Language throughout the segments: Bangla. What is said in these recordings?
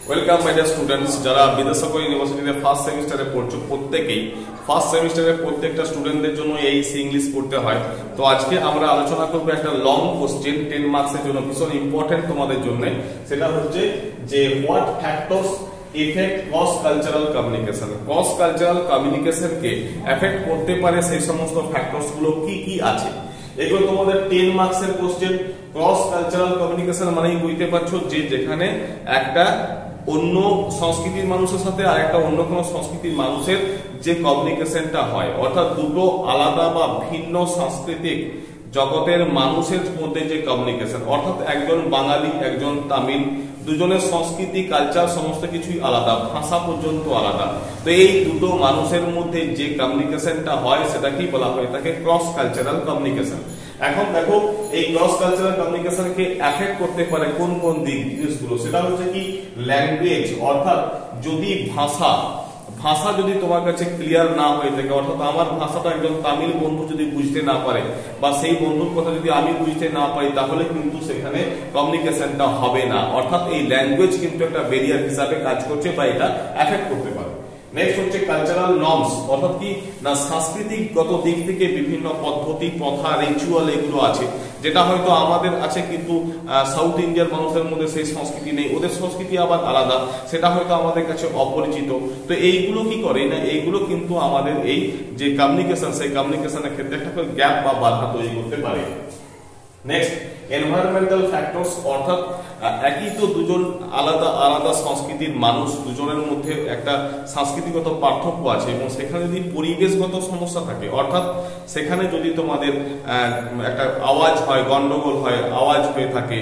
ওয়েলকাম মাই ডিয়ার স্টুডেন্টস, যারা বিদ্যাসাগর ইউনিভার্সিটিতে ফার্স্ট সেমিস্টারে পড়ছো প্রত্যেকেই ফার্স্ট সেমিস্টারে প্রত্যেকটা স্টুডেন্টদের জন্য এই ইংলিশ পড়তে হয়। তো আজকে আমরা আলোচনা করব একটা লং কোশ্চেন 10 মার্কসের জন্য, ভীষণ ইম্পর্টেন্ট তোমাদের জন্য। সেটা হচ্ছে যে what factors affect cross cultural communication. Cross cultural কমিউনিকেশনকে এফেক্ট করতে পারে সেই সমস্ত ফ্যাক্টরস গুলো কি কি আছে, এগুলো তোমাদের 10 মার্কসের কোশ্চেন। ক্রস কালচারাল কমিউনিকেশন মানেই বুঝতে পারছো যে যেখানে একটা অন্য সংস্কৃতির মানুষের সাথে আর একটা অন্য কোনো সংস্কৃতির মানুষের যে কমিউনিকেশনটা হয়, অর্থাৎ দুটো আলাদা বা ভিন্ন সাংস্কৃতিক জগতের মানুষের মধ্যে যে কমিউনিকেশন, অর্থাৎ একজন বাঙালি একজন তামিল, দুজনের সংস্কৃতি কালচার সমস্ত কিছুই আলাদা, ভাষা পর্যন্ত আলাদা। তো এই দুটো মানুষের মধ্যে যে কমিউনিকেশনটা হয় সেটাকেই বলা হয় তাকে ক্রস কালচারাল কমিউনিকেশন। এখন দেখো এই ক্রস কালচারাল কমিউনিকেশনকে এফেক্ট করতে পারে কোন কোন জিনিসগুলো, সেটা হচ্ছে কি ল্যাঙ্গুয়েজ, অর্থাৎ যদি ভাষা যদি তোমার কাছে ক্লিয়ার না হয়ে থাকে, অর্থাৎ আমার ভাষাটা একজন তামিল বন্ধু যদি বুঝতে না পারে বা সেই বন্ধুর কথা যদি আমি বুঝতে না পারি, তাহলে কিন্তু সেখানে কমিউনিকেশনটা হবে না। অর্থাৎ এই ল্যাঙ্গুয়েজ কিন্তু একটা ব্যারিয়ার হিসাবে কাজ করছে বা এটা এফেক্ট করতে পারে। নেক্সট হচ্ছে কালচারাল নর্মস, অর্থাৎ কি না সাংস্কৃতিকগত দিক থেকে বিভিন্ন পদ্ধতি প্রথা রিচুয়াল এগুলো আছে, যেটা হয়তো আমাদের আছে কিন্তু সাউথ ইন্ডিয়ার মানুষের মধ্যে সেই সংস্কৃতি নেই, ওদের সংস্কৃতি আবার আলাদা, সেটা হয়তো আমাদের কাছে অপরিচিত। তো এইগুলো কি করে না, এইগুলো কিন্তু আমাদের এই যে কমিউনিকেশন সেই কমিউনিকেশনের ক্ষেত্রে একটা গ্যাপ বা বাধা তৈরি করতে পারে। নেক্সট এনভায়রনমেন্টাল ফ্যাক্টরস, অর্থাৎ একই তো দুজন আলাদা আলাদা সংস্কৃতির মানুষ, দুজনের মধ্যে একটা সাংস্কৃতিগত পার্থক্য আছে এবং সেখানে যদি পরিবেশগত সমস্যা থাকে, অর্থাৎ সেখানে যদি তোমাদের একটা আওয়াজ হয়, গন্ডগোল হয়, আওয়াজ হয়ে থাকে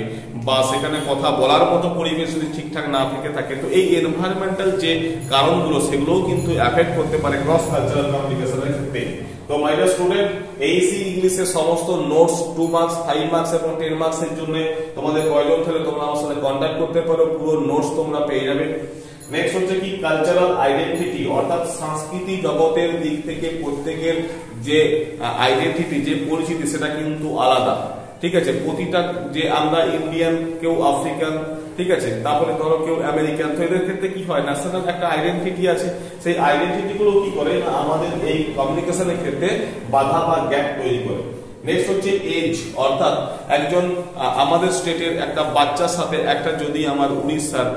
বা সেখানে কথা বলার মতো পরিবেশ যদি ঠিকঠাক না থেকে থাকে, তো এই এনভায়রনমেন্টাল যে কারণগুলো সেগুলোও কিন্তু এফেক্ট করতে পারে ক্রস কালচারাল কমিউনিকেশনের ক্ষেত্রে। তো মাই ডিয়ার স্টুডেন্ট, এইসি ইংলিশের সমস্ত নোটস 2 মার্কস 5 মার্কস এবং 10 মার্কসের জন্য তোমাদের প্রয়োজন হলে তোমরা আমার সাথে কন্ট্যাক্ট করতে পারো, পুরো নোটস তোমরা পেয়ে যাবে। নেক্সট হচ্ছে কি কালচারাল আইডেন্টিটি, অর্থাৎ সংস্কৃতি জগতের দিক থেকে প্রত্যেকের যে আইডেন্টিটি যে পরিচিতি সেটা কিন্তু আলাদা, ঠিক আছে। প্রতিটা যে আমরা ইন্ডিয়ান, কেউ আফ্রিকান, ঠিক আছে, তারপরে ধরো কেউ আমেরিকান, তো এদের ক্ষেত্রে কি হয় ন্যাশনাল একটা আইডেন্টিটি আছে, সেই আইডেন্টিটি গুলো কি করে না আমাদের এই কমিউনিকেশনের ক্ষেত্রে বাধা বা গ্যাপ তৈরি করে। নেক্সট হচ্ছে এজ, অর্থাৎ একজন আমাদের স্টেটের একটা বাচ্চার সাথে একটা যদি আমার উড়িষ্যার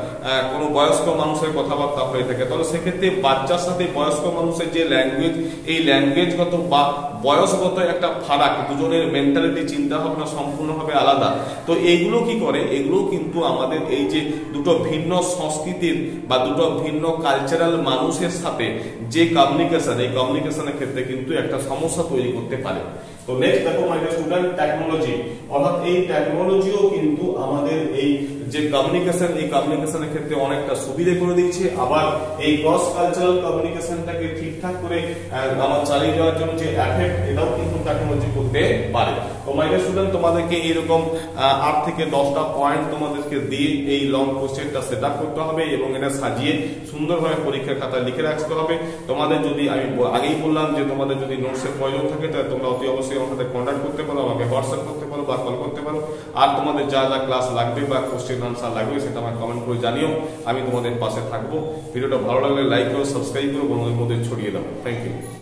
কোনো বয়স্ক মানুষের কথাবার্তা হয়ে থাকে, তাহলে সেক্ষেত্রে বাচ্চার সাথে বয়স্ক মানুষের যে ল্যাঙ্গুয়েজ, এই ল্যাঙ্গুয়েজগত বা বয়সগত একটা ফারাক, দুজনের মেন্টালিটি চিন্তা ভাবনা সম্পূর্ণভাবে আলাদা। তো এইগুলো কি করে, এগুলো কিন্তু আমাদের এই যে দুটো ভিন্ন সংস্কৃতির বা দুটো ভিন্ন কালচারাল মানুষের সাথে যে কমিউনিকেশন, এই কমিউনিকেশনের ক্ষেত্রে কিন্তু একটা সমস্যা তৈরি করতে পারে। তো নেক্সট দেখো মাই ডিয়ার স্টুডেন্ট, টেকনোলজি, অর্থাৎ এই টেকনোলজিও কিন্তু আমাদের এই যে কমিউনিকেশন, এই কমিউনিকেশনের ক্ষেত্রে অনেকটা সুবিধা করে দিয়েছে। আবার এই ক্রস কালচারাল কমিউনিকেশনটাকে ঠিকঠাক করে আমার চালিয়ে যাওয়ার জন্য যে এফেক্ট, এটাও কিন্তু টেকনোলজি করতে পারে। তো মাই ডিয়ার স্টুডেন্ট, তোমাদেরকে এইরকম 8 থেকে 10টা পয়েন্ট তোমাদেরকে দিয়ে এই লং কোশ্চেনটা সেট আপ করতে হবে এবং এটা সাজিয়ে সুন্দরভাবে পরীক্ষার খাতায় লিখে রাখতে হবে। তোমাদের যদি আমি আগেই বললাম যে তোমাদের যদি নোটসের প্রয়োজন থাকে তাহলে তোমরা অতি অবশ্যই আমার সাথে কন্ট্যাক্ট করতে পারো, আমাকে হোয়াটসঅ্যাপ করতে পারো বা কল করতে পারো। আর তোমাদের যা যা ক্লাস লাগবে বা কোশ্চেন আনসার লাগবে সেটা আমার কমেন্ট করে জানিও, আমি তোমাদের পাশে থাকবো। ভিডিওটা ভালো লাগলে লাইক করো, সাবস্ক্রাইব করো, বন্ধুদের মধ্যে ছড়িয়ে দাও। Thank you.